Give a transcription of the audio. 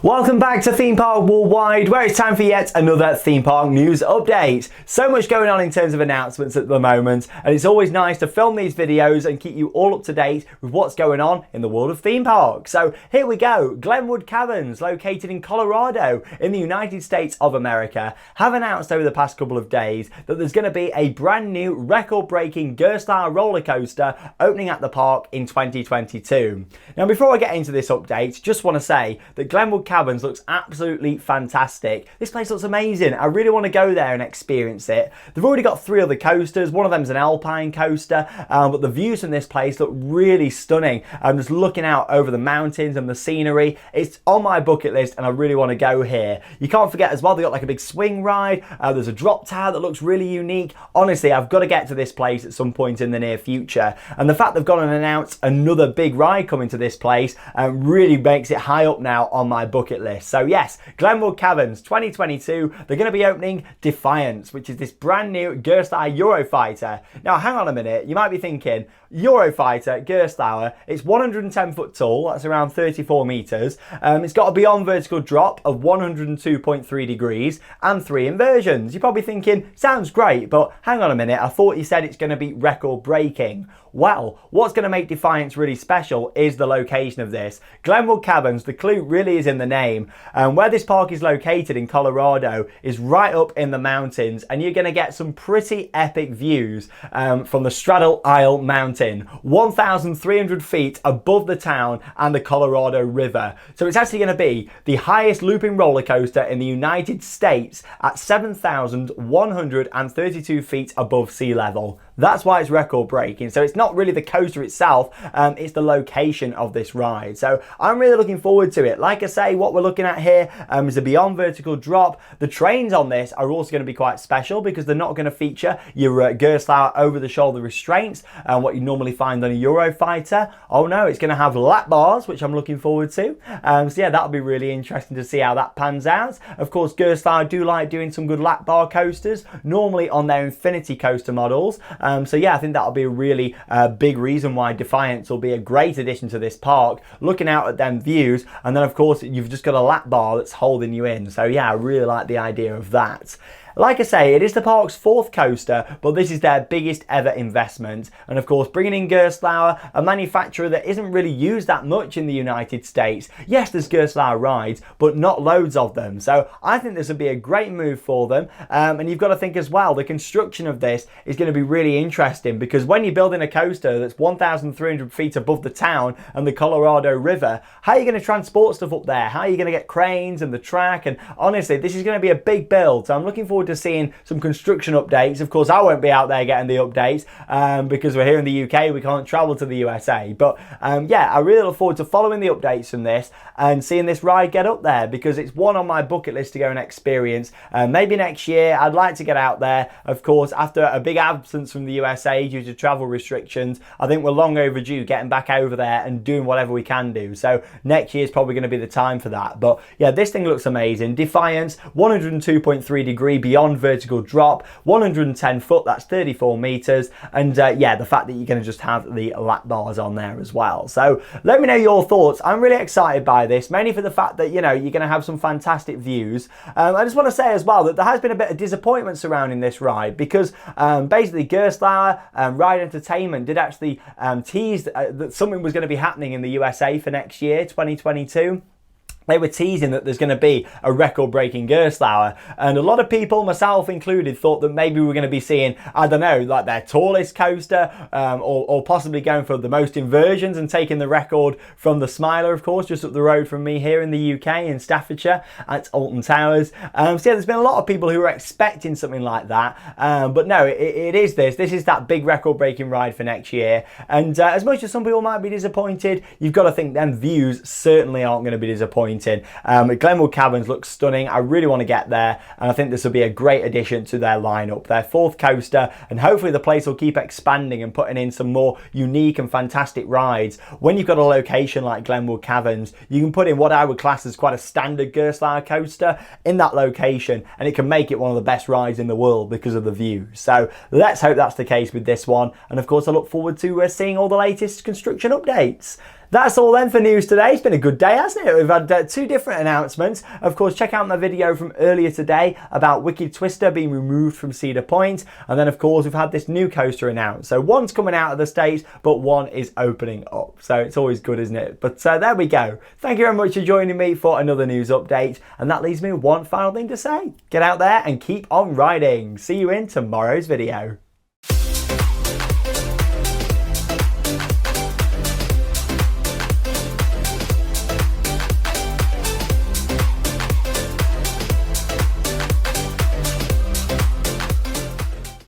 Welcome back to Theme Park Worldwide, where it's time for yet another theme park news update. So much going on in terms of announcements at the moment, and it's always nice to film these videos and keep you all up to date with what's going on in the world of theme parks. So here we go. Glenwood Caverns, located in Colorado in the United States of America, have announced over the past couple of days that there's going to be a brand new record-breaking Gerstlauer roller coaster opening at the park in 2022. Now, before I get into this update, just want to say that Glenwood Caverns looks absolutely fantastic. This place looks amazing. I really want to go there and experience it. They've already got 3 other coasters. One of them's an alpine coaster, but the views from this place look really stunning. I'm just looking out over the mountains and the scenery. It's on my bucket list and I really want to go here. You can't forget as well, they've got like a big swing ride. There's a drop tower that looks really unique. Honestly, I've got to get to this place at some point in the near future. And the fact they've gone and announced another big ride coming to this place really makes it high up now on my bucket list. So yes, Glenwood Caverns 2022, they're going to be opening Defiance, which is this brand new Gerstlauer Euro-Fighter. Now hang on a minute, you might be thinking, Euro-Fighter, Gerstlauer, it's 110 foot tall, that's around 34 meters. It's got a beyond vertical drop of 102.3 degrees and 3 inversions. You're probably thinking, sounds great, but hang on a minute, I thought you said it's going to be record breaking. Well, what's going to make Defiance really special is the location of this. Glenwood Caverns, the clue really is in the name. Where this park is located in Colorado is right up in the mountains, and you're going to get some pretty epic views from the Straddle Isle Mountain, 1,300 feet above the town and the Colorado River. So it's actually going to be the highest looping roller coaster in the United States at 7,132 feet above sea level. That's why it's record breaking. So it's not really the coaster itself, it's the location of this ride. So I'm really looking forward to it. Like I say, what we're looking at here is a beyond vertical drop. The trains on this are also going to be quite special because they're not going to feature your Gerstlauer over the shoulder restraints and what you normally find on a Euro-Fighter. Oh no, it's going to have lap bars, which I'm looking forward to. So yeah, that'll be really interesting to see how that pans out. Of course, Gerstlauer do like doing some good lap bar coasters, normally on their Infinity coaster models. So yeah, I think that'll be a really big reason why Defiance will be a great addition to this park, looking out at them views. And then of course, you've just got a lap bar that's holding you in. So yeah, I really like the idea of that. Like I say, it is the park's 4th coaster, but this is their biggest ever investment. And of course, bringing in Gerstlauer, a manufacturer that isn't really used that much in the United States. Yes, there's Gerstlauer rides, but not loads of them. So I think this would be a great move for them. And you've got to think as well, the construction of this is going to be really interesting because when you're building a coaster that's 1,300 feet above the town and the Colorado River, how are you going to transport stuff up there? How are you going to get cranes and the track? And honestly, this is going to be a big build. So I'm looking forward to seeing some construction updates. Of course, I won't be out there getting the updates because we're here in the UK, we can't travel to the USA. But yeah, I really look forward to following the updates from this and seeing this ride get up there because it's one on my bucket list to go and experience. Maybe next year, I'd like to get out there. Of course, after a big absence from the USA due to travel restrictions, I think we're long overdue getting back over there and doing whatever we can do. So next year is probably going to be the time for that. But yeah, this thing looks amazing. Defiance, 102.3 degree beyond vertical drop, 110 foot, that's 34 meters. And yeah, the fact that you're going to just have the lap bars on there as well. So let me know your thoughts. I'm really excited by this, mainly for the fact that, you know, you're going to have some fantastic views. I just want to say as well that there has been a bit of disappointment surrounding this ride because basically Gerstlauer Ride Entertainment did actually tease that something was going to be happening in the USA for next year, 2022. They were teasing that there's going to be a record-breaking Gerstlauer, and a lot of people, myself included, thought that maybe we were going to be seeing, I don't know, like their tallest coaster, or possibly going for the most inversions and taking the record from the Smiler, of course, just up the road from me here in the UK in Staffordshire at Alton Towers. So yeah, there's been a lot of people who were expecting something like that, but no, it is this. This is that big record-breaking ride for next year, and as much as some people might be disappointed, you've got to think them views certainly aren't going to be disappointed. Glenwood Caverns looks stunning. I really want to get there, and I think this will be a great addition to their lineup, their 4th coaster, and hopefully the place will keep expanding and putting in some more unique and fantastic rides. When you've got a location like Glenwood Caverns, you can put in what I would class as quite a standard Gerstlauer coaster in that location, and it can make it one of the best rides in the world because of the view. So let's hope that's the case with this one, and of course I look forward to seeing all the latest construction updates. That's all then for news today. It's been a good day, hasn't it? We've had 2 different announcements. Of course, check out my video from earlier today about Wicked Twister being removed from Cedar Point. And then, of course, we've had this new coaster announced. So one's coming out of the States, but one is opening up. So it's always good, isn't it? But there we go. Thank you very much for joining me for another news update. And that leaves me with one final thing to say. Get out there and keep on riding. See you in tomorrow's video.